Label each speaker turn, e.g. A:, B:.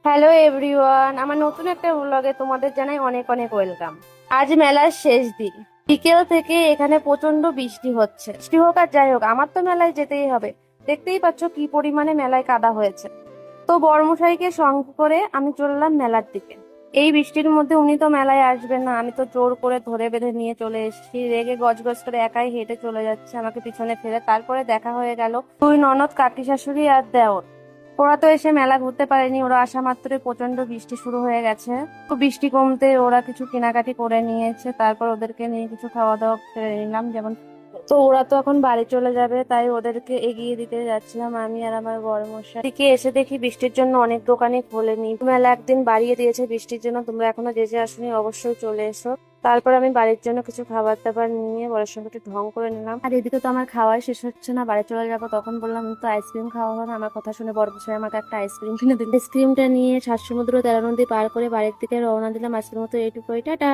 A: Hello everyone, আমার নতুন একটা ব্লগে তোমাদের জানাই অনেক অনেক ওয়েলকাম। আজ মেলার শেষ দিন, বিকেল থেকে এখানে প্রচন্ড বৃষ্টি হচ্ছে। বৃষ্টি হোক আর যাই হোক, আমার তো মেলায় যেতেই হবে। দেখতেই পাচ্ছ কি পরিমাণে মেলায় কাদা হয়েছে। তো বড়মশাইকে সঙ্গে করে আমি চললাম মেলার দিকে। এই বৃষ্টির মধ্যে উনি তো মেলায় আসবেন না, আমি তো জোর করে ধরে বেঁধে নিয়ে চলে এসেছি। রেগে গজগজ করে একাই হেঁটে চলে যাচ্ছে আমাকে পিছনে ফেলে। তারপরে দেখা হয়ে গেল দুই ননদ, কাকি শাশুড়ি আর দেওর। ওরা তো এসে মেলা ঘুরতে পারেনি, ওরা আসা মাত্রই প্রচন্ড বৃষ্টি শুরু হয়ে গেছে। তো বৃষ্টি কমতে ওরা কিছু কেনাকাটি করে নিয়েছে, তারপর ওদেরকে নিয়ে কিছু খাওয়া দাওয়া করে নিলাম। যেমন তো ওরা তো এখন বাড়ি চলে যাবে, তাই ওদেরকে এগিয়ে দিতে যাচ্ছিলাম আমি আর আমার বড়মশাই। দিকে এসে দেখি বৃষ্টির জন্য অনেক দোকানই খোলেনি। মেলা একদিন বাড়িয়ে দিয়েছে বৃষ্টির জন্য। তোমরা এখনো যে যে আসোনি অবশ্যই চলে এসো। তারপর আমি বাড়ির জন্য কিছু খাবার দাবার নিয়ে বরের সঙ্গে একটু ঢং করে নিলাম। আর এদিকে তো আমার খাওয়াই শেষ হচ্ছে না, বাড়ি চলে যাবো। তখন বললাম তো আইসক্রিম খাওয়া হবে না। আমার কথা শুনে বড় বসে আমাকে একটা আইসক্রিম কিনে দিল। আইসক্রিমটা নিয়ে 7 সমুদ্র 13 নদী পার করে বাড়ির দিকে রওনা দিলাম। আজকের মতো এইটুকুই, টাটা।